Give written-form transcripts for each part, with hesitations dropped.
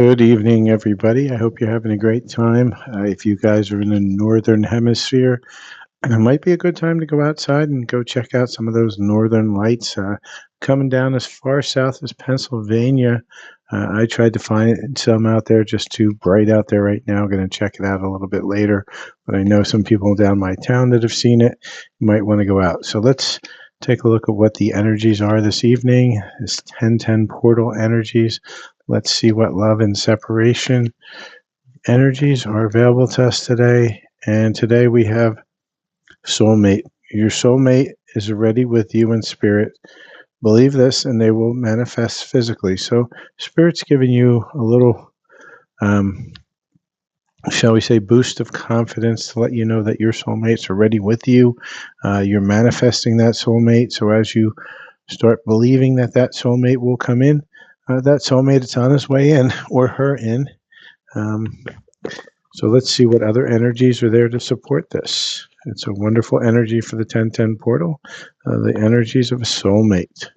Good evening, everybody. I hope you're having a great time. If you guys are in the northern hemisphere, it might be a good time to go outside and go check out some of those northern lights coming down as far south as Pennsylvania. I tried to find some out there, just too bright out there right now. Going to check it out a little bit later, but I know some people down my town that have seen it. You might want to go out. So let's take a look at what the energies are this evening. This 1010 portal energies. Let's see what love and separation energies are available to us today. And today we have soulmate. Your soulmate is already with you in spirit. Believe this, and they will manifest physically. So, spirit's giving you a little, um, shall we say, boost of confidence to let you know that your soulmate's already with you. You're manifesting that soulmate. So, as you start believing that that soulmate will come in, that soulmate is on his way in or her in. Um, So let's see what other energies are there to support this. It's a wonderful energy for the 1010 portal, the energies of a soulmate.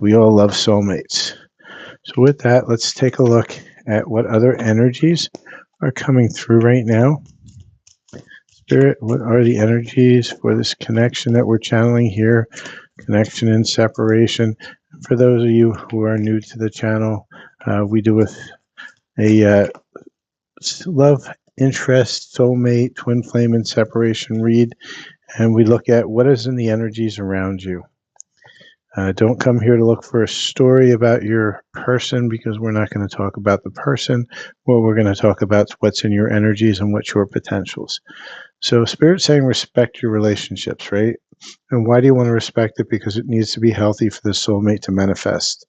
We all love soulmates. So with that, let's take a look at what other energies are coming through right now. Spirit, what are the energies for this connection that we're channeling here? Connection and separation. For those of you who are new to the channel, we do a love, interest, soulmate, twin flame, and separation read, and we look at what is in the energies around you. Don't come here to look for a story about your person, because we're not going to talk about the person. What we're going to talk about is what's in your energies and what's your potentials. So Spirit's saying respect your relationships, right? And why do you want to respect it? Because it needs to be healthy for the soulmate to manifest.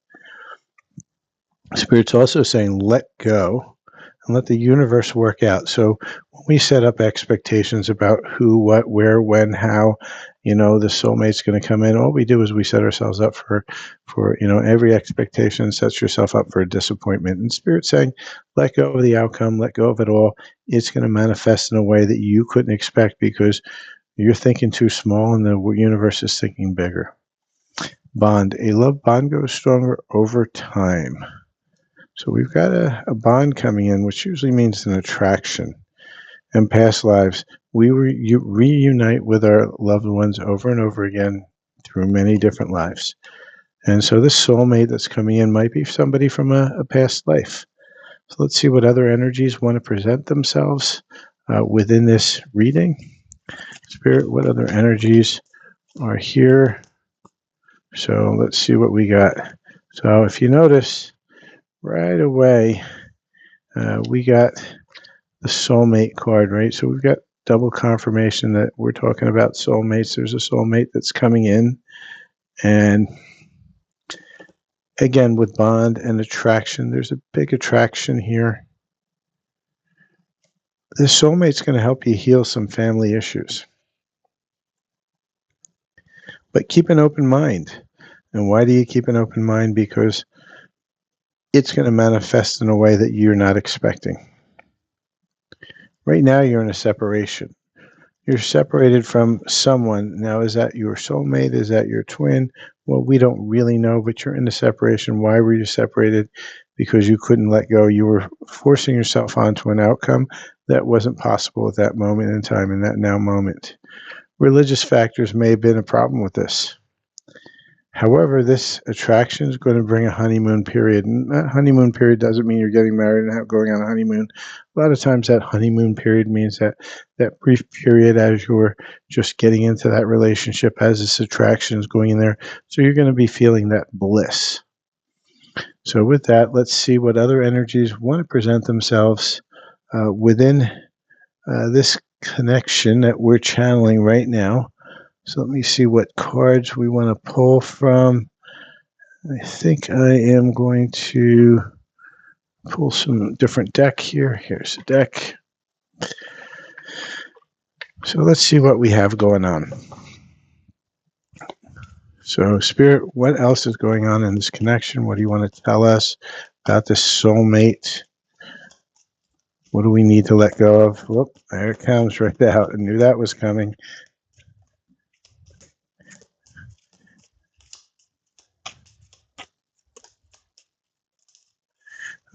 Spirit's also saying let go and let the universe work out. So when we set up expectations about who, what, where, when, how, the soulmate's going to come in, all we do is we set ourselves up for every expectation sets yourself up for a disappointment. And Spirit's saying, let go of the outcome, let go of it all. It's going to manifest in a way that you couldn't expect because you're thinking too small and the universe is thinking bigger. Bond. A love bond goes stronger over time. So we've got a bond coming in, which usually means an attraction. In past lives, we reunite with our loved ones over and over again through many different lives. And so this soulmate that's coming in might be somebody from a past life. So let's see what other energies want to present themselves within this reading. Spirit, what other energies are here? So let's see what we got. So if you notice, right away, we got the soulmate card, right? So we've got double confirmation that we're talking about soulmates. There's a soulmate that's coming in. And again, with bond and attraction, there's a big attraction here. This soulmate's going to help you heal some family issues. But keep an open mind. And why do you keep an open mind? Because it's going to manifest in a way that you're not expecting. Right now, you're in a separation. You're separated from someone. Now, is that your soulmate? Is that your twin? Well, we don't really know, but you're in a separation. Why were you separated? Because you couldn't let go. You were forcing yourself onto an outcome that wasn't possible at that moment in time, in that now moment. Religious factors may have been a problem with this. However, this attraction is going to bring a honeymoon period. And that honeymoon period doesn't mean you're getting married and going on a honeymoon. A lot of times that honeymoon period means that brief period as you're just getting into that relationship, as this attraction is going in there. So you're going to be feeling that bliss. So with that, let's see what other energies want to present themselves within this connection that we're channeling right now. So let me see what cards we want to pull from. I think I am going to pull some different deck here. Here's a deck. So let's see what we have going on. So Spirit, what else is going on in this connection? What do you want to tell us about this soulmate? What do we need to let go of? Whoop, there it comes right out. I knew that was coming.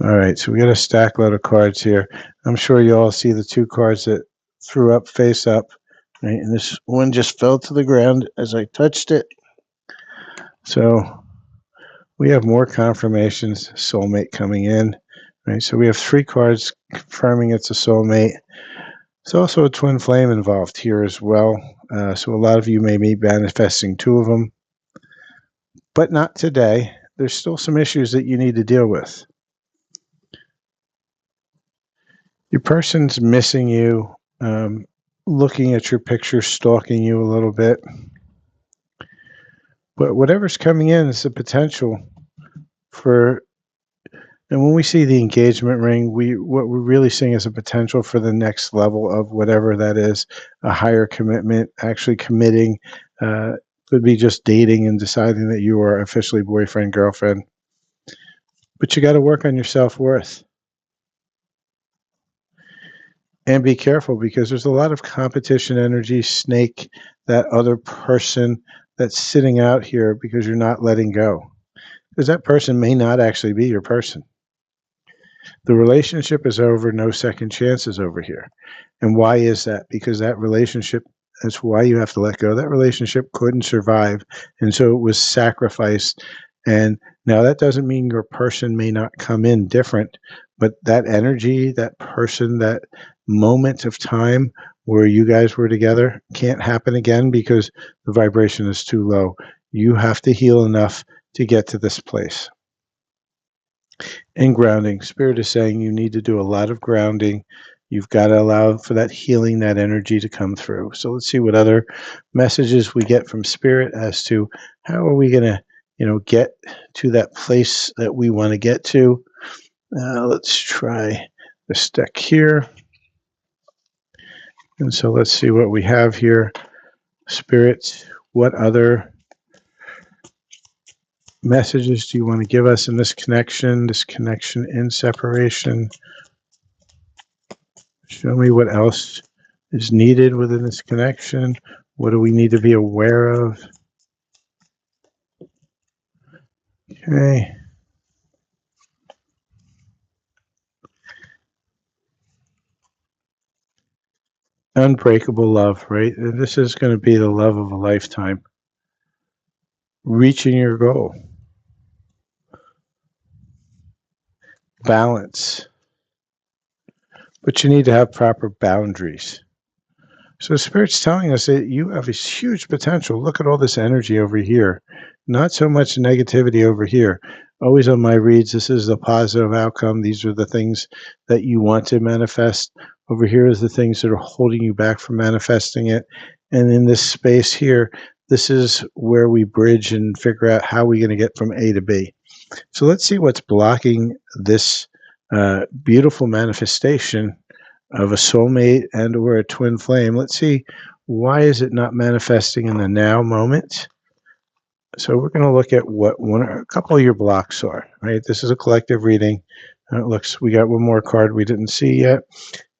All right, so we got a stack load of cards here. I'm sure you all see the two cards that threw up face up, right? And this one just fell to the ground as I touched it. So we have more confirmations, soulmate coming in, right? So we have three cards confirming it's a soulmate. There's also a twin flame involved here as well. So a lot of you may be manifesting two of them, but not today. There's still some issues that you need to deal with. Your person's missing you, looking at your picture, stalking you a little bit. But whatever's coming in is the potential for, and when we see the engagement ring, what we're really seeing is a potential for the next level of whatever that is, a higher commitment, actually committing. Could be just dating and deciding that you are officially boyfriend, girlfriend. But you got to work on your self-worth. And be careful because there's a lot of competition energy, snake, that other person that's sitting out here because you're not letting go. Because that person may not actually be your person. The relationship is over, no second chances over here. And why is that? Because that relationship, that's why you have to let go. That relationship couldn't survive. And so it was sacrificed. And now that doesn't mean your person may not come in different, but that energy, that person, that moment of time where you guys were together can't happen again because the vibration is too low. You have to heal enough to get to this place. And grounding. Spirit is saying you need to do a lot of grounding. You've got to allow for that healing, that energy to come through. So let's see what other messages we get from Spirit as to how are we going to, get to that place that we want to get to. Let's try this deck here. And so let's see what we have here. Spirit, what other messages do you want to give us in this connection in separation? Show me what else is needed within this connection. What do we need to be aware of? Okay. Unbreakable love, right? And this is going to be the love of a lifetime. Reaching your goal. Balance. But you need to have proper boundaries. So Spirit's telling us that you have this huge potential. Look at all this energy over here. Not so much negativity over here. Always on my reads, this is the positive outcome. These are the things that you want to manifest. Over here is the things that are holding you back from manifesting it. And in this space here, this is where we bridge and figure out how we're going to get from A to B. So let's see what's blocking this beautiful manifestation of a soulmate and or a twin flame. Let's see, why is it not manifesting in the now moment? So we're going to look at what a couple of your blocks are, right? This is a collective reading. It looks, we got one more card we didn't see yet.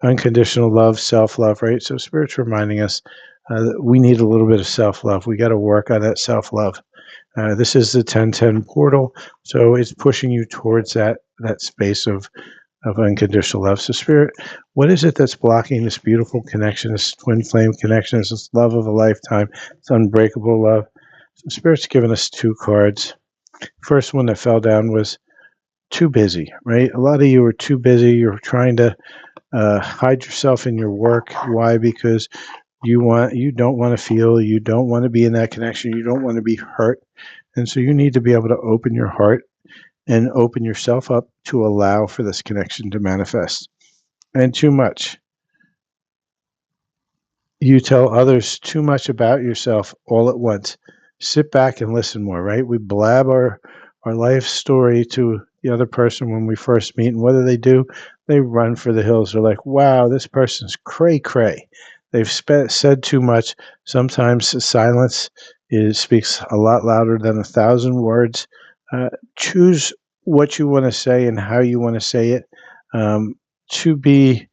Unconditional love, self-love, right? So Spirit's reminding us that we need a little bit of self-love. We got to work on that self-love. This is the 1010 portal, so it's pushing you towards that space of unconditional love. So Spirit, what is it that's blocking this beautiful connection, this twin flame connection, this love of a lifetime, this unbreakable love? So Spirit's given us two cards. First one that fell down was too busy, right? A lot of you are too busy. You're trying to hide yourself in your work. Why? Because you don't want to feel, you don't want to be in that connection, you don't want to be hurt. And so you need to be able to open your heart and open yourself up to allow for this connection to manifest. And too much. You tell others too much about yourself all at once. Sit back and listen more, right? We blab our life story to the other person when we first meet, and what do? They run for the hills. They're like, wow, this person's cray-cray. They've said too much. Sometimes silence speaks a lot louder than 1,000 words. Choose what you want to say and how you want to say it to be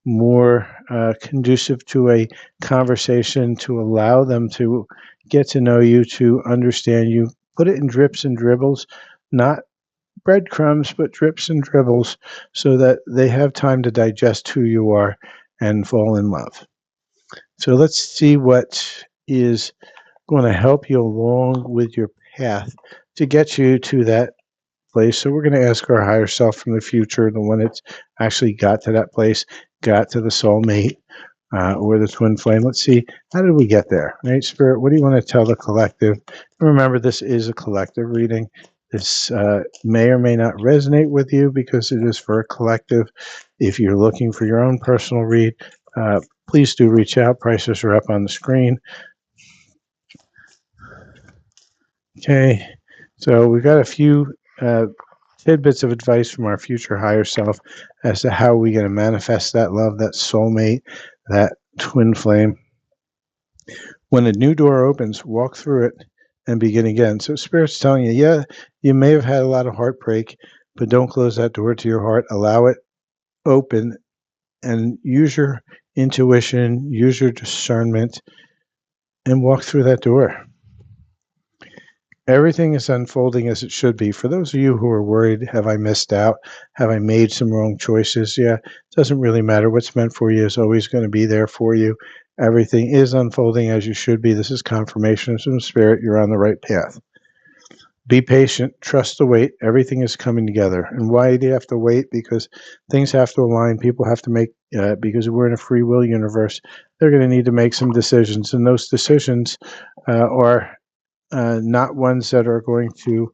more conducive to a conversation, to allow them to get to know you, to understand you. Put it in drips and dribbles, not breadcrumbs, but drips and dribbles so that they have time to digest who you are and fall in love. So let's see what is going to help you along with your path to get you to that place. So we're going to ask our higher self from the future, the one that's actually got to that place, got to the soulmate, or the twin flame. Let's see, how did we get there? Right, Spirit, what do you want to tell the collective? And remember, this is a collective reading. This may or may not resonate with you because it is for a collective. If you're looking for your own personal read, please do reach out. Prices are up on the screen. Okay, so we've got a few tidbits of advice from our future higher self as to how we're going to manifest that love, that soulmate, that twin flame. When a new door opens, walk through it and begin again. So Spirit's telling you, yeah, you may have had a lot of heartbreak, but don't close that door to your heart. Allow it open and use your intuition, use your discernment, and walk through that door. Everything is unfolding as it should be. For those of you who are worried, have I missed out? Have I made some wrong choices? Yeah, it doesn't really matter. What's meant for you is always going to be there for you. Everything is unfolding as you should be. This is confirmation from Spirit. You're on the right path. Be patient. Trust the wait. Everything is coming together. And why do you have to wait? Because things have to align. People have to make, because we're in a free will universe, they're going to need to make some decisions. And those decisions are not ones that are going to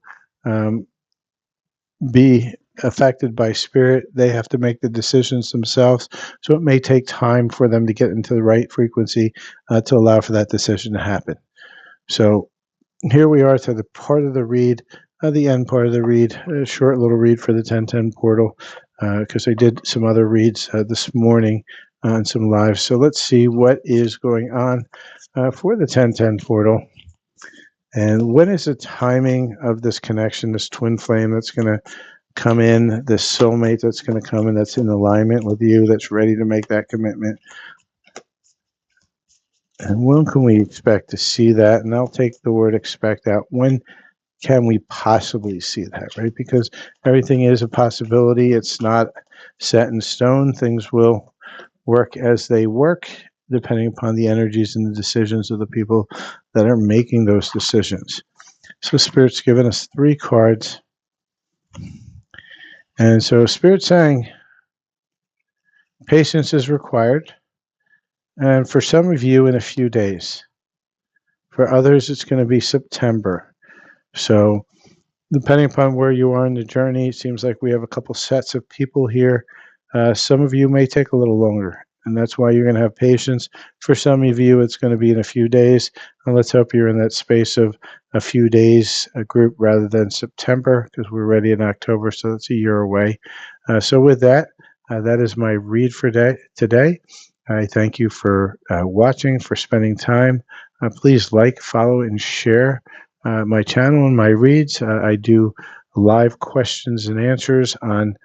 be affected by Spirit. They have to make the decisions themselves. So it may take time for them to get into the right frequency to allow for that decision to happen. So here we are to the part of the read, the end part of the read, a short little read for the 1010 portal, because I did some other reads this morning on some lives. So let's see what is going on for the 1010 portal. And when is the timing of this connection, this twin flame that's going to come in, this soulmate that's going to come in, that's in alignment with you, that's ready to make that commitment? And when can we expect to see that? And I'll take the word expect out. When can we possibly see that, right? Because everything is a possibility. It's not set in stone. Things will work as they work, depending upon the energies and the decisions of the people that are making those decisions. So Spirit's given us 3 cards. And so Spirit's saying patience is required. And for some of you, in a few days. For others, it's going to be September. So depending upon where you are in the journey, it seems like we have a couple sets of people here. Some of you may take a little longer, and that's why you're going to have patience. For some of you, it's going to be in a few days, and let's hope you're in that space of a few days, a group, rather than September, because we're ready in October, so that's a year away. So with that, that is my read for today. I thank you for watching, for spending time. Please like, follow, and share my channel and my reads. I do live questions and answers on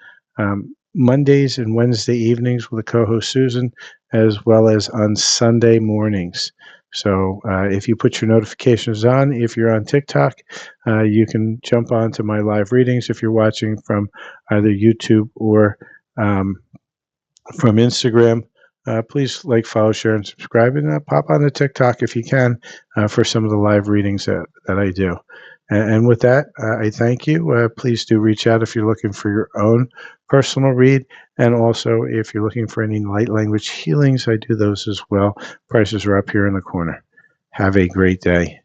Mondays and Wednesday evenings with the co-host Susan, as well as on Sunday mornings. So if you put your notifications on, if you're on TikTok, you can jump on to my live readings if you're watching from either YouTube or from Instagram. Please like, follow, share, and subscribe, and pop on to TikTok if you can for some of the live readings that I do. And with that, I thank you. Please do reach out if you're looking for your own personal read. And also, if you're looking for any light language healings, I do those as well. Prices are up here in the corner. Have a great day.